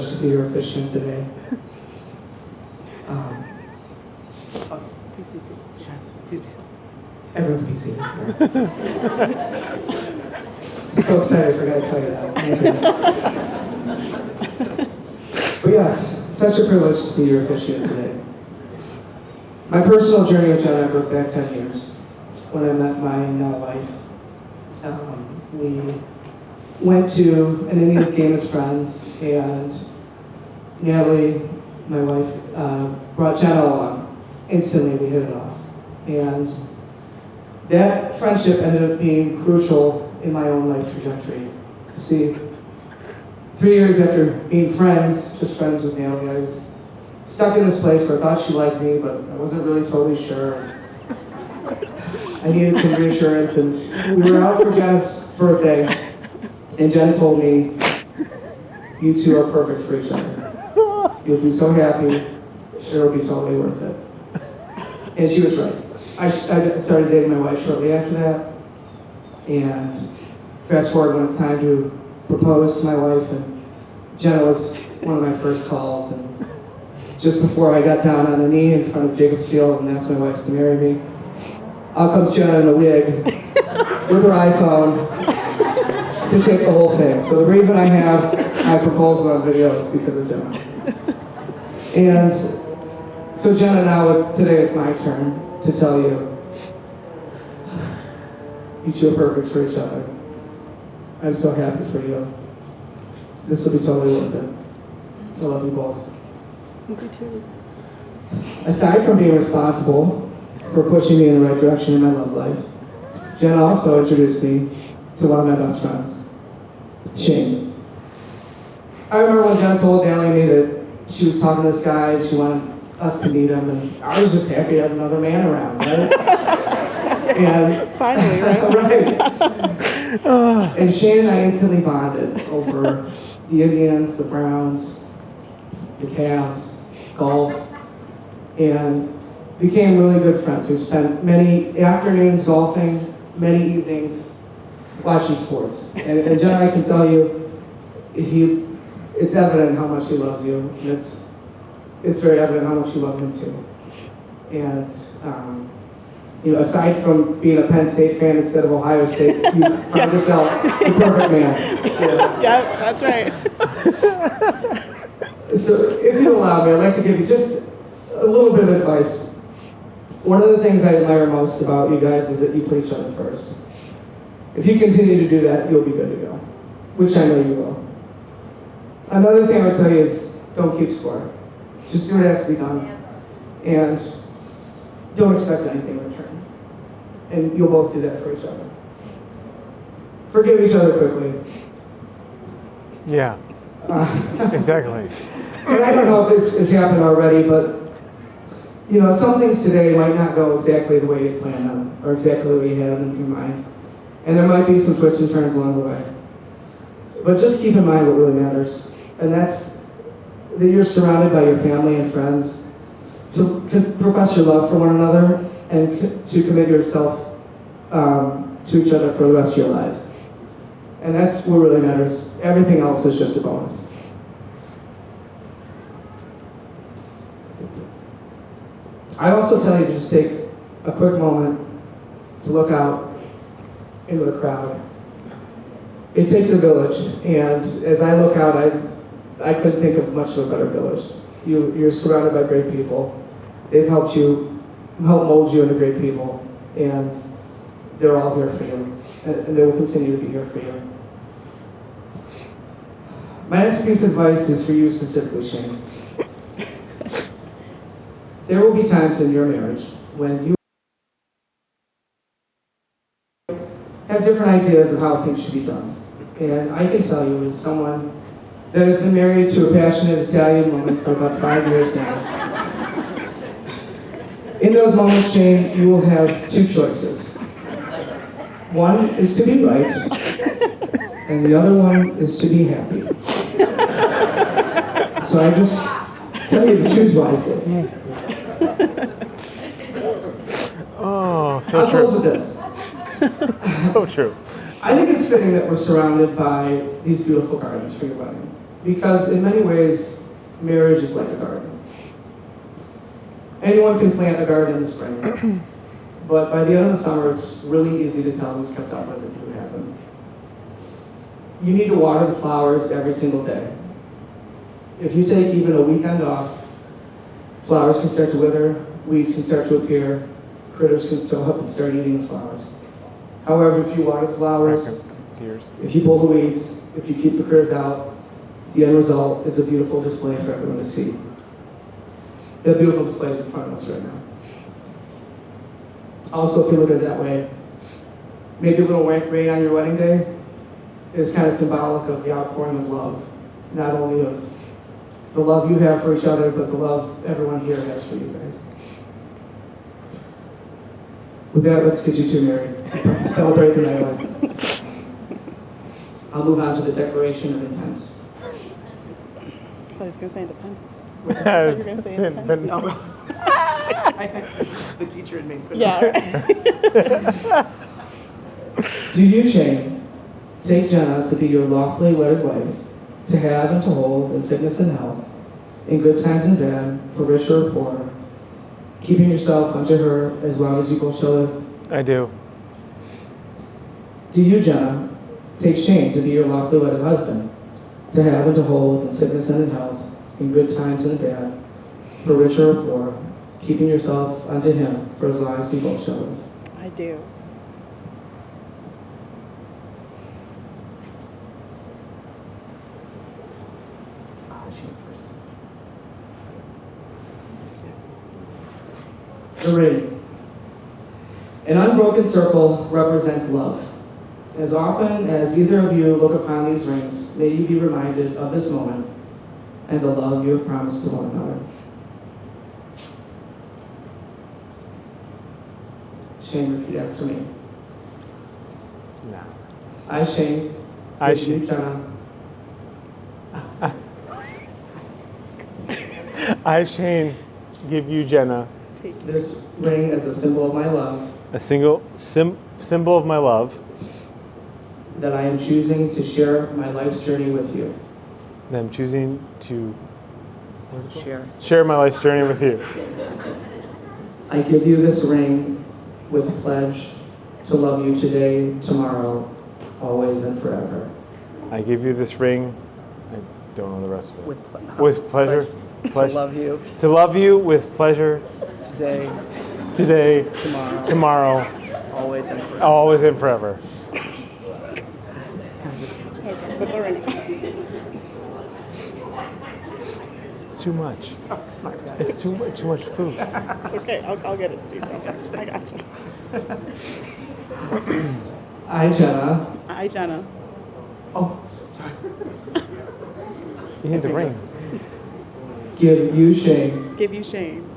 privileged to be your officiant today. Everyone be seated, sorry. I'm so excited, I forgot to tell you that. But yes, such a privilege to be your officiant today. My personal journey with Jenna goes back 10 years, when I met my now wife. We went to an Indians game as friends, and Natalie, my wife, brought Jenna along. Instantly, we hit it off. And that friendship ended up being crucial in my own life trajectory. See, 3 years after being friends, just friends with Natalie, I was stuck in this place where I thought she liked me, but I wasn't really totally sure. I needed some reassurance, and we were out for Jenna's birthday, and Jenna told me, "You two are perfect for each other. You'll be so happy, it'll be totally worth it." And she was right. I started dating my wife shortly after that, and fast forward when it's time to propose to my wife, and Jenna was one of my first calls, and just before I got down on a knee in front of Jacob's Field and asked my wife to marry me, out comes Jenna in a wig with her iPhone to take the whole thing. So the reason I have my proposal on video is because of Jenna. And so Jenna, now today it's my turn to tell you, you two are perfect for each other. I'm so happy for you. This will be totally worth it. I love you both. Me too. Aside from being responsible for pushing me in the right direction in my love life, Jenna also introduced me to one of my best friends, Shane. I remember when Jenna told Natalie and me that she was talking to this guy and she wanted us to meet him, and I was just happy to have another man around, right? And finally, right? Right. And Shane and I instantly bonded over the Indians, the Browns, the Cavs, golf, and became really good friends. We've spent many afternoons golfing, many evenings watching sports. And Jenna, I can tell you, it's evident how much he loves you. It's very evident how much you love him too. And aside from being a Penn State fan instead of Ohio State, you found yourself the perfect man. Yeah, that's right. So if you allow me, I'd like to give you just a little bit of advice. One of the things I admire most about you guys is that you put each other first. If you continue to do that, you'll be good to go, which I know you will. Another thing I would tell you is don't keep score. Just do what has to be done, and don't expect anything in return. And you'll both do that for each other. Forgive each other quickly. Yeah, exactly. And I don't know if this has happened already, but some things today might not go exactly the way you planned them, or exactly the way you had them in your mind. And there might be some twists and turns along the way. But just keep in mind what really matters, and that's that you're surrounded by your family and friends to profess your love for one another and to commit yourself to each other for the rest of your lives. And that's what really matters. Everything else is just a bonus. I also tell you to just take a quick moment to look out into the crowd. It takes a village, and as I look out, I couldn't think of much of a better village. You're surrounded by great people. They've helped mold you into great people, and they're all here for you, and they will continue to be here for you. My next piece of advice is for you specifically, Shane. There will be times in your marriage when you have different ideas of how things should be done. And I can tell you, as someone that has been married to a passionate Italian woman for about 5 years now, in those moments, Shane, you will have two choices. One is to be right, and the other one is to be happy. So I just tell you to choose wisely. Oh, so I'll true. close with this. So true. I think it's fitting that we're surrounded by these beautiful gardens for your wedding. Because in many ways, marriage is like a garden. Anyone can plant a garden in the spring, but by the end of the summer, it's really easy to tell who's kept up with it and who hasn't. You need to water the flowers every single day. If you take even a weekend off, flowers can start to wither, weeds can start to appear, critters can show up and start eating the flowers. However, if you water the flowers, if you pull the weeds, if you keep the critters out, the end result is a beautiful display for everyone to see. That beautiful display is in front of us right now. Also, if you look at it that way, maybe a little rain on your wedding day is kind of symbolic of the outpouring of love, not only of the love you have for each other, but the love everyone here has for you guys. With that, let's get you two married. Celebrate the night. I'll move on to the Declaration of Intent. I thought I was going to say independence. I thought you were going to say independence. No. The teacher had made clear. Yeah, right. Do you, Shane, take Jenna to be your lawfully wedded wife, to have and to hold in sickness and health, in good times and bad, for richer or poorer, keeping yourself unto her as long as you both shall live? I do. Do you, Jenna, take Shane to be your lawfully wedded husband, to have and to hold in sickness and in health, in good times and bad, for richer or poorer, keeping yourself unto him for as long as you both shall live? I do. Shane first. The ring. An unbroken circle represents love. As often as either of you look upon these rings, may you be reminded of this moment and the love you have promised to one another. Shane, repeat after me. No. I, Shane, I, give you, Shane. Jenna. I, Shane, give you, Jenna, Take This ring as a symbol of my love a single symbol of my love that I am choosing to share my life's journey with you. that I'm choosing to share my life's journey with you. I give you this ring with pledge to love you today, tomorrow, always, and forever. I give you this ring. I don't know the rest of it. With pleasure. to love you To love you with pleasure today, tomorrow, always and forever. always and forever. Okay, but the ring. It's too much. It's too much food. It's okay. I'll get it, Steve. I got you. I, Jenna. I, Jenna. Oh, sorry. You need the ring. Give you, Shane, Give you, Shane,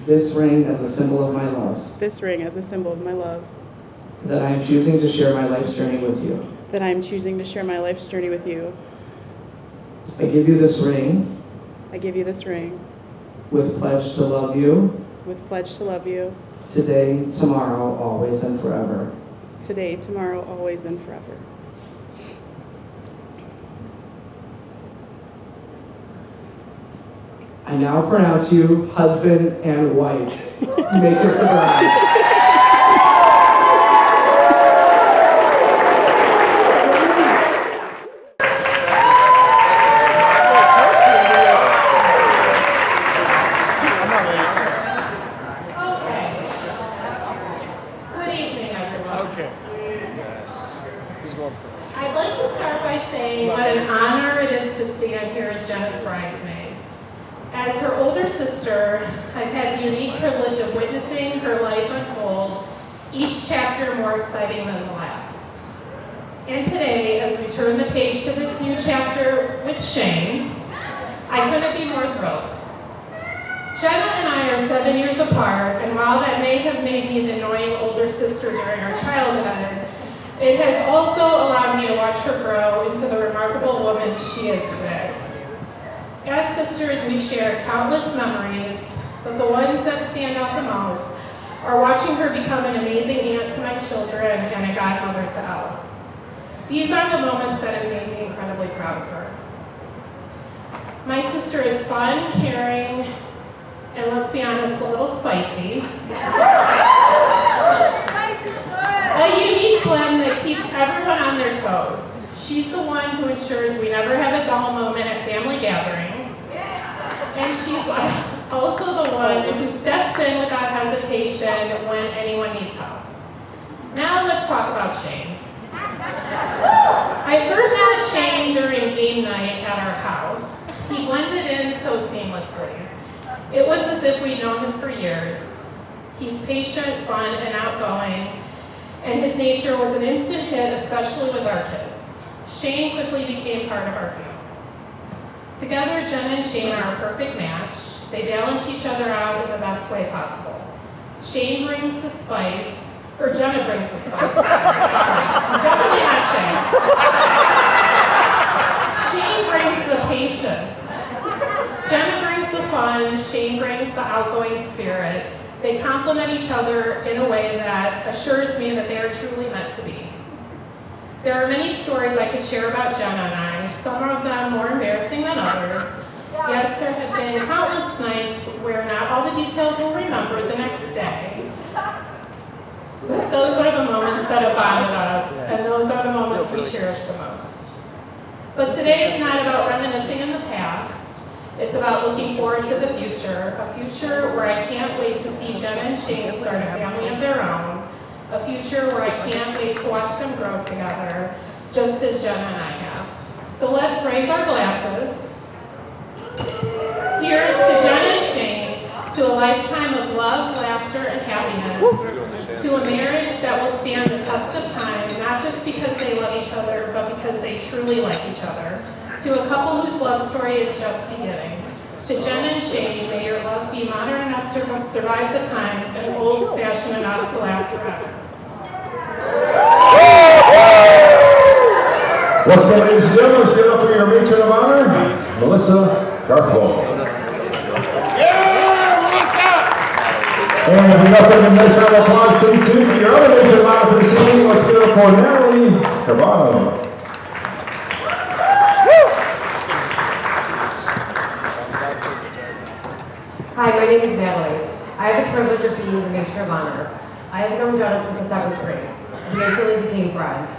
this ring as a symbol of my love, this ring as a symbol of my love, that I am choosing to share my life's journey with you. that I am choosing to share my life's journey with you. I give you this ring I give you this ring with pledge to love you with pledge to love you today, tomorrow, always, and forever. today, tomorrow, always, and forever. I now pronounce you husband and wife. Make us the bride. Good evening, everyone. Okay. I'd like to start by saying what an honor it is to stand here as Jenna's bridesmaid. As her older sister, I've had the unique privilege of witnessing her life unfold, each chapter more exciting than the last. And today, as we turn the page to this new chapter with Shane, I couldn't be more thrilled. Jenna and I are 7 years apart, and while that may have made me the annoying older sister during our childhood, it has also allowed me to watch her grow into the remarkable woman she is today. As sisters, we've shared countless memories, but the ones that stand out the most are watching her become an amazing aunt to my children and a godmother to Elle. These are the moments that have made me incredibly proud of her. My sister is fun, caring, and let's be honest, a little spicy. A unique blend that keeps everyone on their toes. She's the one who ensures we never have a dull moment at family gatherings. And she's also the one who steps in without hesitation when anyone needs help. Now let's talk about Shane. I first met Shane during game night at our house. He blended in so seamlessly. It was as if we'd known him for years. He's patient, fun, and outgoing, and his nature was an instant hit, especially with our kids. Shane quickly became part of our family. Together, Jenna and Shane are a perfect match. They balance each other out in the best way possible. Shane brings the spice, or Jenna brings the spice. Sorry, definitely not Shane. Shane brings the patience. Jenna brings the fun, Shane brings the outgoing spirit. They complement each other in a way that assures me that they are truly meant to be. There are many stories I could share about Jenna and I, some of them more embarrassing than others. Yes, there have been countless nights where not all the details were remembered the next day. Those are the moments that have bonded us, and those are the moments we cherish the most. But today is not about reminiscing in the past. It's about looking forward to the future, a future where I can't wait to see Jenna and Shane start a family of their own, a future where I can't wait to watch them grow together, just as Jenna and I have. So let's raise our glasses. Here's to Jenna and Shane, to a lifetime of love, laughter, and happiness, to a marriage that will stand the test of time, not just because they love each other, but because they truly like each other, to a couple whose love story is just beginning. To Jenna and Shane, may your love be modern enough to survive the times and old-fashioned enough to last forever. Once again, ladies and gentlemen, let's give it up for your matron of honor, Melissa Garfield. And we also have a nice round of applause, please, too, for your other matron of honor for this evening. Let's give it up for Natalie Carbano. Hi, my name is Natalie. I have the privilege of being the matron of honor. I have known Jenna since the 7th grade. We instantly became friends.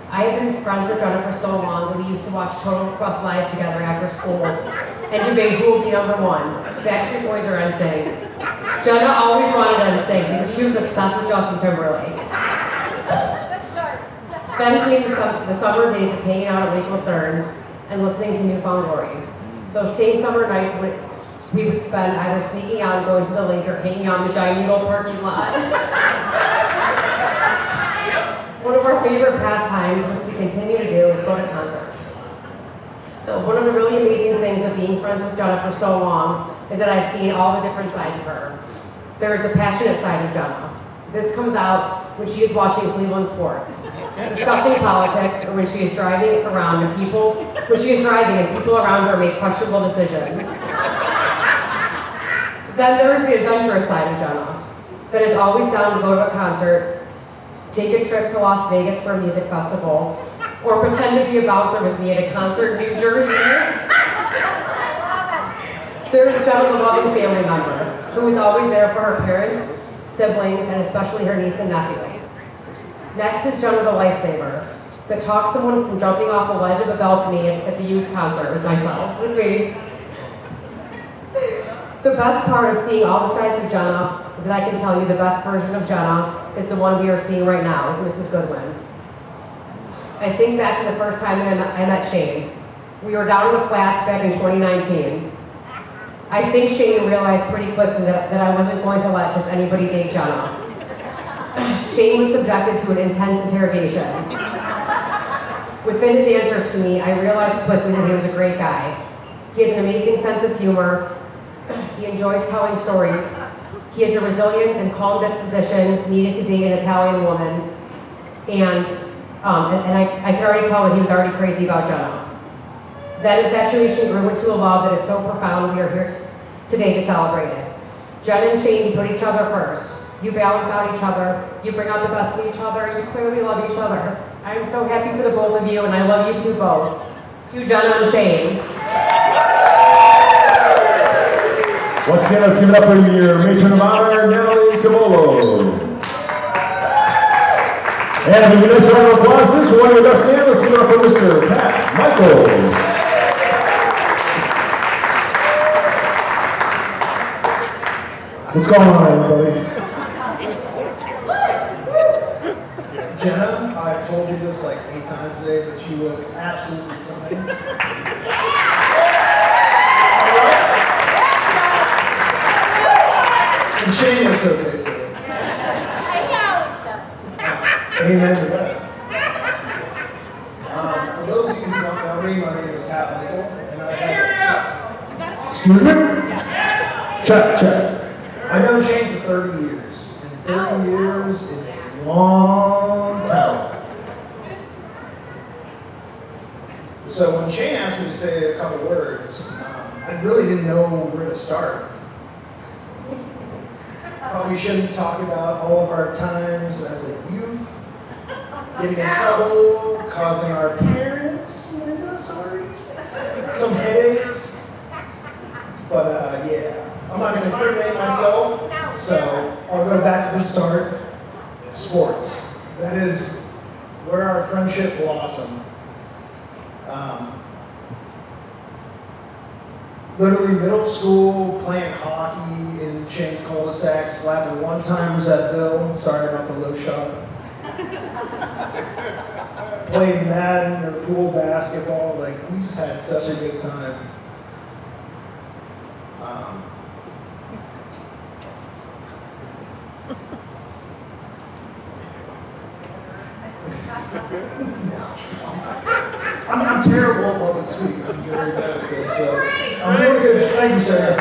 I have been friends with Jenna for so long that we used to watch Total Request Live together after school and debate who will be number one, Backstreet Boys or NSYNC. Jenna always wanted NSYNC because she was obsessed with Justin Timberlake. Then came the summer days of hanging out at Lake Lucerne and listening to Newfound Glory. Those same summer nights we would spend either sneaking out and going to the lake or hanging out in the Giant Eagle parking lot. One of our favorite pastimes, which we continue to do, is go to concerts. One of the really amazing things of being friends with Jenna for so long is that I've seen all the different sides of her. There's the passionate side of Jenna. This comes out when she is watching Cleveland sports, discussing politics, or when she is driving around and people around her make questionable decisions. Then there's the adventurous side of Jenna, that is always down to go to a concert, take a trip to Las Vegas for a music festival, or pretend to be a bouncer with me at a concert in New Jersey. There's Jenna, the loving family member, who is always there for her parents, siblings, and especially her niece and nephew. Next is Jenna, the lifesaver, that talks someone from jumping off the ledge of a balcony at the youth concert with me. The best part of seeing all the sides of Jenna is that I can tell you the best version of Jenna is the one we are seeing right now, is Mrs. Goodwin. I think back to the first time I met Shane. We were down in the flats back in 2019. I think Shane realized pretty quickly that I wasn't going to let just anybody date Jenna. Shane was subjected to an intense interrogation. Within his answers to me, I realized quickly that he was a great guy. He has an amazing sense of humor. He enjoys telling stories. He has the resilience and calm disposition needed to date an Italian woman. And I could already tell that he was already crazy about Jenna. That infatuation grew into a love that is so profound we are here today to celebrate it. Jenna and Shane put each other first. You balance out each other, you bring out the best in each other, and you clearly love each other. I am so happy for the both of you, and I love you two both. To Jenna and Shane. Once again, let's give it up for your matron of honor, Natalie Cabolo. And for the next round of applause, please, for one of your best man, let's give it up for Mr. Pat Michael. What's going on, everybody? Jenna, I've told you this like 8 times today, but you look absolutely stunning. And Shane looks okay too. He always does. Amen to that. For those of you who don't know me, my name is Pat Michael, and I have... Excuse me? Check. I've known Shane for 30 years, and 30 years is a long time. So when Shane asked me to say a couple words, I really didn't know where to start. Probably shouldn't talk about all of our times as a youth, getting in trouble, causing our parents, some headaches. But yeah, I'm not going to incriminate myself, so I'll go back to the start. Sports. That is where our friendship blossomed. Literally middle school, playing hockey in Shane's cul-de-sac, slapping one-timers at Bill. Sorry about the low shot. Playing Madden or pool basketball. Like, we just had such a good time. I'm terrible at public speaking. I'm very bad at this, so I'm doing good. Thank you, sir.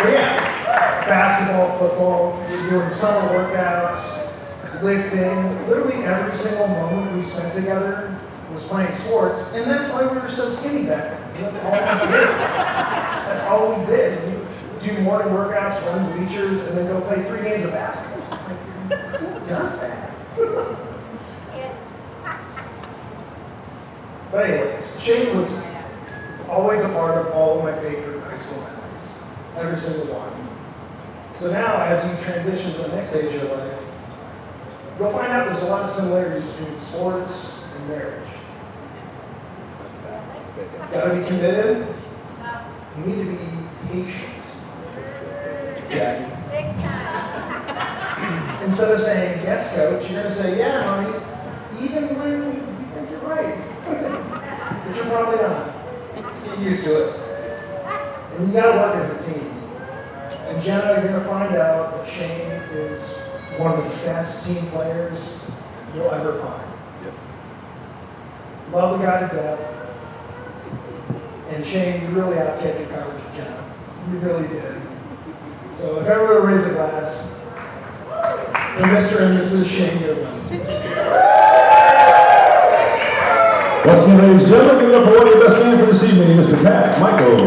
But yeah, basketball, football, we're doing summer workouts, lifting. Literally every single moment we spent together was playing sports, and that's why we were so skinny back then. That's all we did. That's all we did. We do morning workouts, run bleachers, and then go play 3 games of basketball. Like, who does that? But anyways, Shane was always a part of all of my favorite high school memories. Every single one. So now, as you transition to the next stage of your life, you'll find out there's a lot of similarities between sports and marriage. Gotta be committed. You need to be patient. Jackie. Instead of saying, yes, coach, you're gonna say, yeah, honey, even when you think you're right. But you're probably not. Just get used to it. And you gotta work as a team. And Jenna, you're gonna find out that Shane is one of the best team players you'll ever find. Yep. Love the guy to death. And Shane, you really outkicked your coverage of Jenna. You really did. So if everyone would raise a glass to Mr. and Mrs. Shane Goodwin. Once again, ladies and gentlemen, give it up for one of your best men for this evening, Mr. Pat Michael.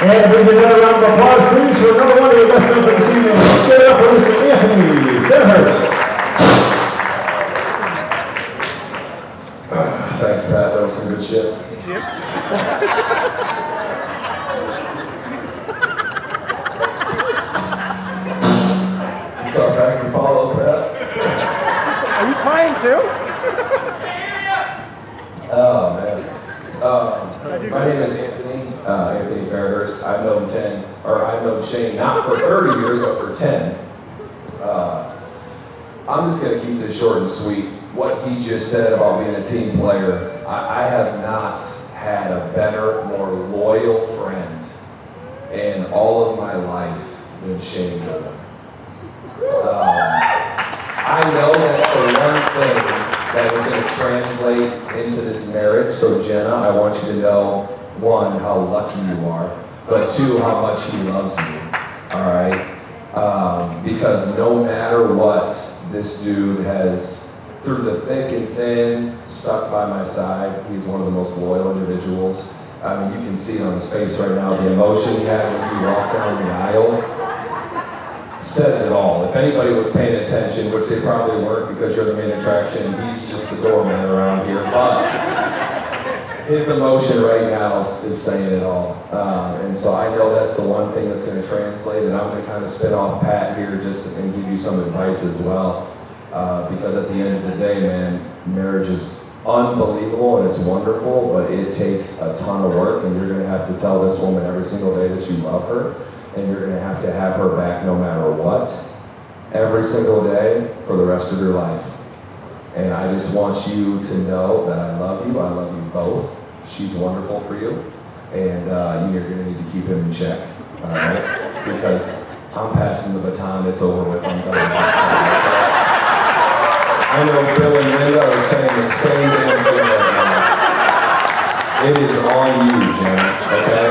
And bring another round of applause, please, for another one of your best men for this evening. Let's give it up for Mr. Anthony Denhurst. Thanks, Pat. That was some good shit. Yep. What's up, back to follow, Pat? Are you crying too? Oh, man. My name is Anthony Fairhurst. I've known Shane not for 30 years, but for 10. I'm just going to keep this short and sweet. What he just said about being a team player, I have not had a better, more loyal friend in all of my life than Shane Goodwin. I know that's the one thing that is going to translate into this marriage. So Jenna, I want you to know, 1, how lucky you are, but 2, how much he loves you, all right? Because no matter what, this dude has, through the thick and thin, stuck by my side. He's one of the most loyal individuals. I mean, you can see it on his face right now, the emotion he had when he walked down the aisle. Says it all. If anybody was paying attention, which they probably weren't because you're the main attraction, he's just the doorman around here, but his emotion right now is saying it all. And so I know that's the one thing that's going to translate, and I'm going to kind of spin off Pat here just and give you some advice as well. Because at the end of the day, man, marriage is unbelievable and it's wonderful, but it takes a ton of work, and you're going to have to tell this woman every single day that you love her, and you're going to have her back no matter what, every single day for the rest of your life. And I just want you to know that I love you both. She's wonderful for you, and you're going to need to keep him in check, all right? Because I'm passing the baton, it's over with, I'm done. I know Bill and Linda are saying the same damn thing right now. It is on you, Jenna, okay?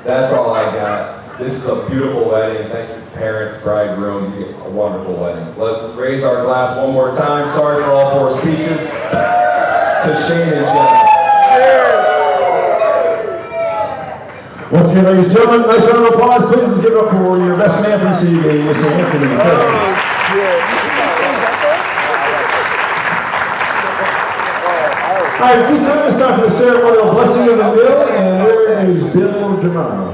That's all I got. This is a beautiful wedding. Thank you, parents, bride, groom. You get a wonderful wedding. Let's raise our glass one more time. Sorry for all 4 speeches. To Shane and Jenna. Once again, ladies and gentlemen, nice round of applause. Please let's give it up for your best man for this evening, Mr. Anthony. All right, just time to start for the ceremonial blessing of the bill, and there is Bill Germano.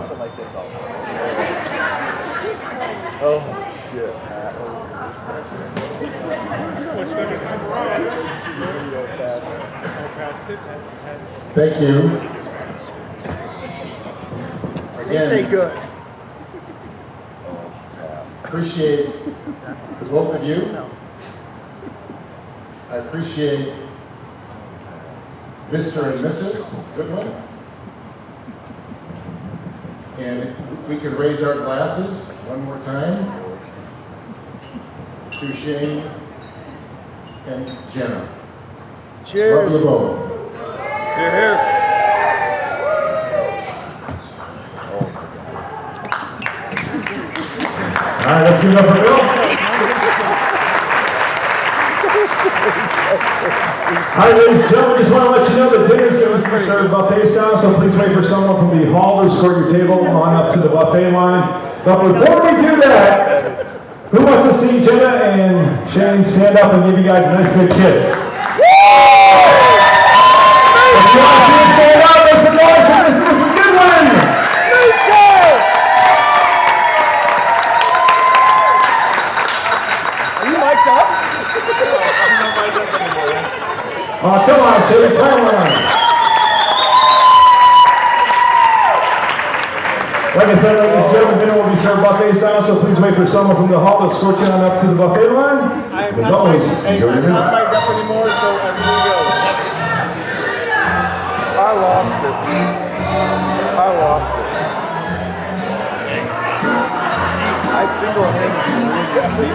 Oh, shit. Thank you. Again, say good. Appreciate the both of you. I appreciate Mr. and Mrs. Goodwin. And if we could raise our glasses one more time to Shane and Jenna. Cheers. Love you both. Here. All right, let's give it up for Bill. All right, ladies and gentlemen, just want to let you know that dinner is going to be served buffet style, so please wait for someone from the hall to escort your table on up to the buffet line. But before we do that, who wants to see Jenna and Shane stand up and give you guys a nice big kiss? If you want to see them stand up, make some noise for Mr. and Mrs. Goodwin! Are you mic'd up? Oh, come on, Shane, come on. Like I said, ladies and gentlemen, dinner will be served buffet style, so please wait for someone from the hall to escort you on up to the buffet line. As always, enjoy your dinner. I'm not mic'd up anymore, so everything goes. I lost it. I single-handedly.